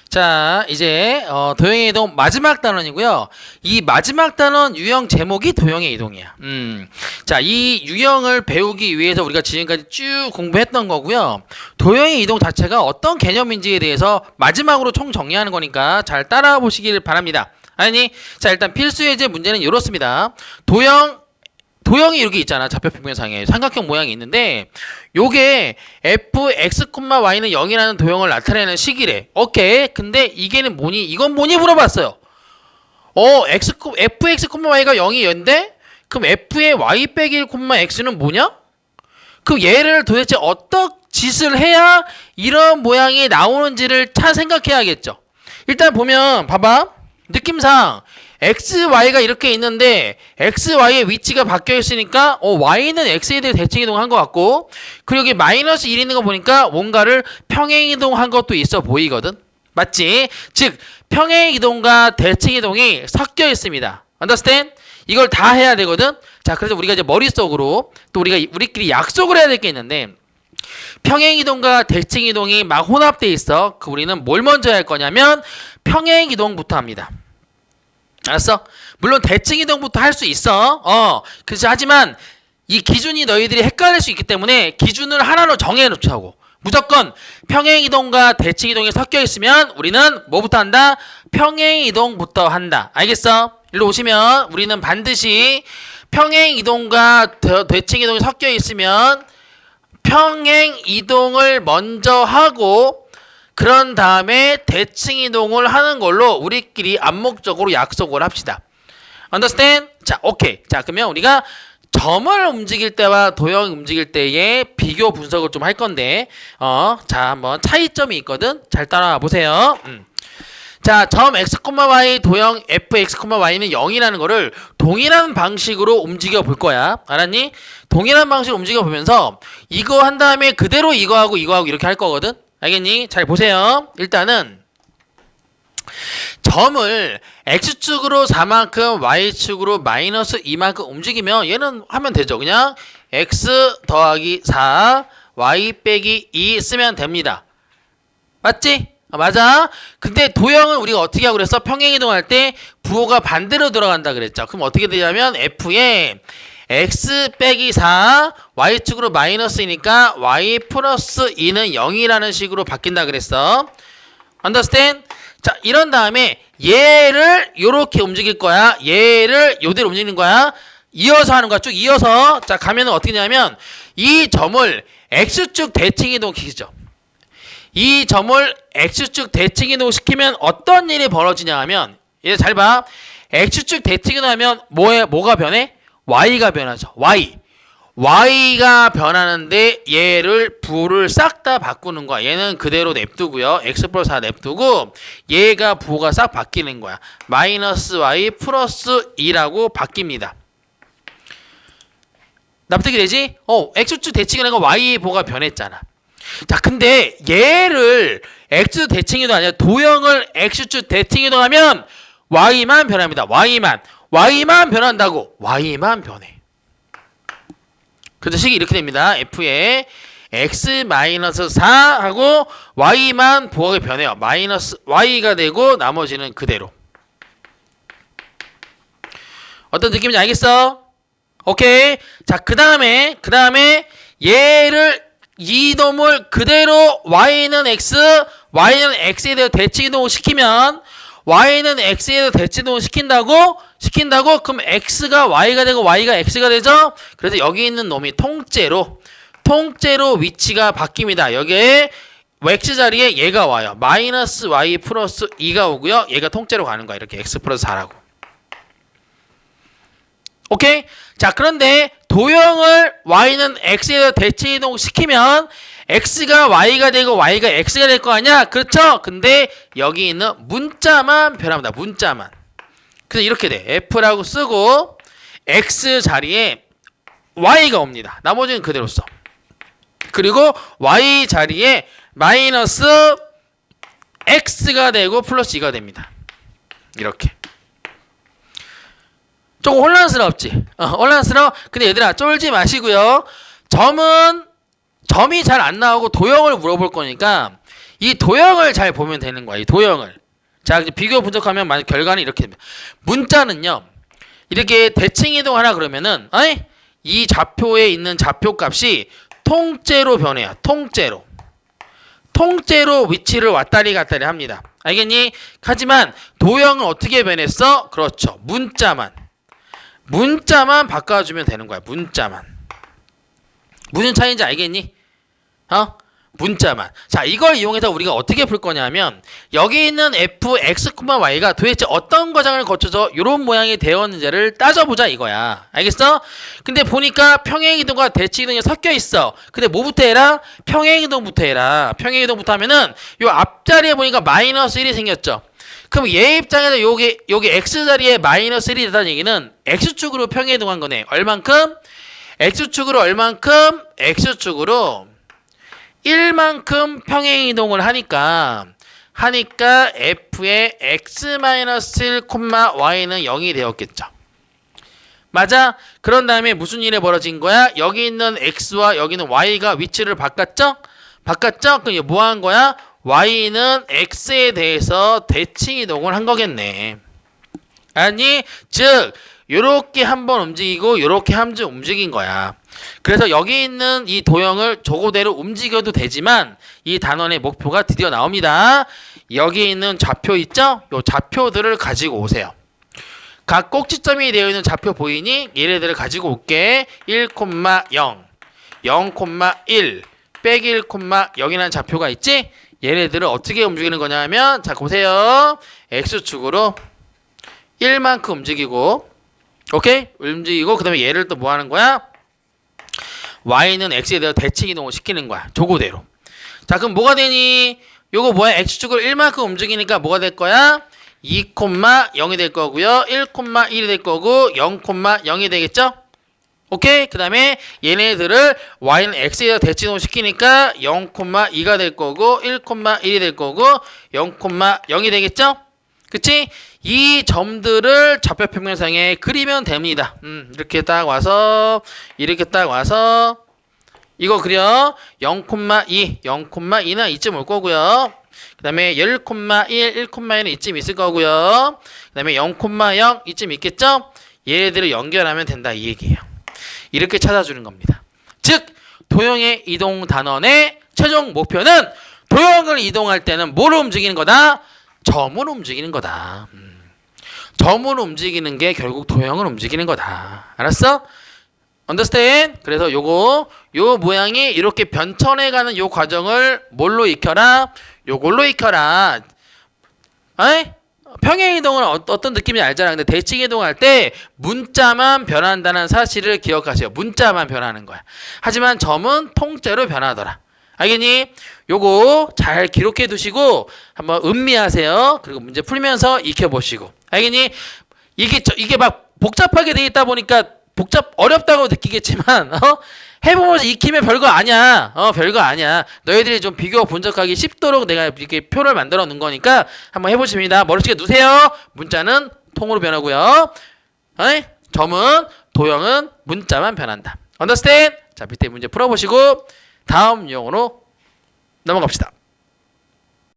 자, 이제 도형의 이동 마지막 단원이고요. 이 마지막 단원 유형 제목이 도형의 이동이야. 자, 이 유형을 배우기 위해서 우리가 지금까지 쭉 공부했던 거고요. 도형의 이동 자체가 어떤 개념인지에 대해서 마지막으로 총 정리하는 거니까 잘 따라와 보시길 바랍니다. 아니, 자, 일단 필수 예제 문제는 이렇습니다. 도형이 이렇게 있잖아. 좌표 평면상에 삼각형 모양이 있는데 요게 fx, y는 0이라는 도형을 나타내는 식이래. 오케이. 근데 이게는 뭐니? 이건 뭐니? 물어봤어요. fx, y가 0이인데 그럼 f의 y 빼기 1, x는 뭐냐? 그럼 얘를 도대체 어떤 짓을 해야 이런 모양이 나오는지를 잘 생각해야겠죠. 일단 보면 봐봐. 느낌상 x, y가 이렇게 있는데 x, y의 위치가 바뀌어 있으니까 y는 x에 대해 대칭 이동한 것 같고, 그리고 여기 마이너스 1 있는 거 보니까 뭔가를 평행 이동한 것도 있어 보이거든. 맞지? 즉 평행 이동과 대칭 이동이 섞여 있습니다. Understand? 이걸 다 해야 되거든. 자, 그래서 우리가 이제 머릿속으로 또 우리끼리 약속을 해야 될 게 있는데, 평행 이동과 대칭 이동이 막 혼합돼 있어. 우리는 뭘 먼저 할 거냐면 평행 이동부터 합니다. 알았어? 물론 대칭 이동부터 할 수 있어. 그렇지. 하지만 이 기준이 너희들이 헷갈릴 수 있기 때문에 기준을 하나로 정해놓자고. 무조건 평행 이동과 대칭 이동이 섞여 있으면 우리는 뭐부터 한다? 평행 이동부터 한다. 알겠어? 일로 오시면 우리는 반드시 평행 이동과 대칭 이동이 섞여 있으면 평행 이동을 먼저 하고 그런 다음에 대칭 이동을 하는 걸로 우리끼리 암묵적으로 약속을 합시다. Understand? 자, 오케이. 자, 그러면 우리가 점을 움직일 때와 도형을 움직일 때의 비교 분석을 좀 할 건데, 자, 한번 차이점이 있거든. 잘 따라와 보세요. 자, 점 x, y, 도형 fx, y는 0이라는 거를 동일한 방식으로 움직여 볼 거야. 알았니? 동일한 방식으로 움직여 보면서 이거 한 다음에 그대로 이거하고 이렇게 할 거거든. 알겠니? 잘 보세요. 일단은 점을 x축으로 4만큼 y축으로 마이너스 2만큼 움직이면 얘는 하면 되죠. 그냥 x 더하기 4 y 빼기 2 쓰면 됩니다. 맞지? 맞아. 근데 도형은 우리가 어떻게 하고 그랬어? 평행이동할 때 부호가 반대로 들어간다 그랬죠. 그럼 어떻게 되냐면 f에 x 빼기 4 y축으로 마이너스이니까 y 플러스 2는 0이라는 식으로 바뀐다 그랬어. Understand? 자, 이런 다음에 얘를 요렇게 움직일 거야. 얘를 요대로 움직이는 거야. 이어서 하는 거야. 쭉 이어서. 자, 가면은 어떻게 되냐면 이 점을 x축 대칭 이동시키죠. 이 점을 x축 대칭 이동시키면 어떤 일이 벌어지냐 하면, 얘 잘 봐. x축 대칭 이동하면 뭐가 변해? y가 변하죠. y가 변하는데 얘를 부호를 싹 다 바꾸는 거야. 얘는 그대로 냅두고요. x 플러스 4 냅두고 얘가 부호가 싹 바뀌는 거야. 마이너스 y 플러스 2라고 바뀝니다. 납득이 되지? x축 대칭이라는 건 y의 부호가 변했잖아. 자, 근데 얘를 x 대칭 이동 아니라 도형을 x축 대칭 이동하면 y만 변합니다. y만 변한다고. y만 변해. 그래서 식이 이렇게 됩니다. f에 x-4 하고 y만 부호가 변해요. 마이너스 y가 되고 나머지는 그대로. 어떤 느낌인지 알겠어? 오케이. 자, 그 다음에 얘를 이동을 그대로 y는 x에 대해 대칭 이동을 시키면 y는 x에 대해 대칭 이동을 시킨다고 그럼 x가 y가 되고 y가 x가 되죠. 그래서 여기 있는 놈이 통째로 위치가 바뀝니다. 여기에 x 자리에 얘가 와요. 마이너스 y 플러스 2가 오고요. 얘가 통째로 가는 거야. 이렇게 x 플러스 4라고. 오케이? 자, 그런데 도형을 y는 x에 대해 대칭 이동 시키면 x가 y가 되고 y가 x가 될 거 아니야? 그렇죠? 근데 여기 있는 문자만 변합니다. 문자만. 그래서 이렇게 돼. f라고 쓰고 x 자리에 y가 옵니다. 나머지는 그대로 써. 그리고 y 자리에 마이너스 x가 되고 플러스 2가 됩니다. 이렇게. 조금 혼란스럽지? 혼란스러워? 근데 얘들아 쫄지 마시고요. 점이 잘 안 나오고 도형을 물어볼 거니까 이 도형을 잘 보면 되는 거야. 이 도형을. 자, 이제 비교 분석하면 만약 결과는 이렇게 됩니다. 문자는요. 이렇게 대칭 이동하라 그러면은 이 좌표에 있는 좌표 값이 통째로 변해요. 통째로. 통째로 위치를 왔다리 갔다리 합니다. 알겠니? 하지만 도형은 어떻게 변했어? 그렇죠. 문자만 바꿔주면 되는 거야. 문자만. 무슨 차이인지 알겠니? 문자만. 자, 이걸 이용해서 우리가 어떻게 풀 거냐면 여기 있는 fx, y가 도대체 어떤 과정을 거쳐서 이런 모양이 되었는지를 따져보자 이거야. 알겠어? 근데 보니까 평행이동과 대칭이동이 섞여 있어. 근데 뭐부터 해라? 평행이동부터 해라. 평행이동부터 하면은 요 앞자리에 보니까 마이너스 1이 생겼죠. 그럼 얘 입장에서 여기 x자리에 마이너스 1이 되다는 얘기는 x축으로 평행이동한 거네. 얼만큼? x축으로 얼만큼? x축으로 1만큼 평행이동을 하니까 f의 x-1, y는 0이 되었겠죠. 맞아? 그런 다음에 무슨 일이 벌어진 거야? 여기 있는 x와 여기는 y가 위치를 바꿨죠? 그럼 뭐 한 거야? y는 x에 대해서 대칭이동을 한 거겠네. 아니, 즉 요렇게 한번 움직이고 요렇게 한번 움직인 거야. 그래서 여기 있는 이 도형을 저거대로 움직여도 되지만 이 단원의 목표가 드디어 나옵니다. 여기 있는 좌표 있죠? 요 좌표들을 가지고 오세요. 각 꼭지점이 되어 있는 좌표 보이니? 얘네들을 가지고 올게. 1, 0, 0,1, 빼기 1, 0이라는 좌표가 있지? 얘네들을 어떻게 움직이는 거냐면 자 보세요. x축으로 1만큼 움직이고 오케이? 움직이고 그 다음에 얘를 또 뭐 하는 거야? y는 x에 대해서 대칭 이동을 시키는 거야. 저거대로. 자 그럼 뭐가 되니? 요거 뭐야? x축으로 1만큼 움직이니까 뭐가 될 거야? 2,0이 될 거고요. 1,1이 될 거고 0,0이 되겠죠? 오케이? 그 다음에 얘네들을 y는 x에 대해서 대칭 이동을 시키니까 0,2가 될 거고 1,1이 될 거고 0,0이 되겠죠? 그치? 이 점들을 좌표 평면상에 그리면 됩니다. 이렇게 딱 와서 이렇게 딱 와서 이거 그려 0,2, 0,2는 이쯤 올 거고요. 그 다음에 1,1, 1,1은 이쯤 있을 거고요. 그 다음에 0,0 이쯤 있겠죠? 얘네들을 연결하면 된다 이 얘기예요. 이렇게 찾아주는 겁니다. 즉 도형의 이동 단원의 최종 목표는 도형을 이동할 때는 뭐로 움직이는 거다? 점으로 움직이는 거다. 점으로 움직이는 게 결국 도형을 움직이는 거다. 알았어? understand? 그래서 요 모양이 이렇게 변천해가는 요 과정을 뭘로 익혀라? 요걸로 익혀라. 평행이동은 어떤 느낌인지 알잖아. 근데 대칭이동할 때 문자만 변한다는 사실을 기억하세요. 문자만 변하는 거야. 하지만 점은 통째로 변하더라. 알겠니? 요거 잘 기록해 두시고 한번 음미하세요. 그리고 문제 풀면서 익혀보시고. 알겠니? 이게 막 복잡하게 돼 있다 보니까 어렵다고 느끼겠지만 해보면서 익히면 별거 아니야. 별거 아니야. 너희들이 좀 비교 분석하기 쉽도록 내가 이렇게 표를 만들어 놓은 거니까 한번 해보십니다. 머릿속에 두세요. 문자는 통으로 변하고요. 점은 도형은 문자만 변한다. understand? 자 밑에 문제 풀어보시고 다음 유형으로 넘어갑시다.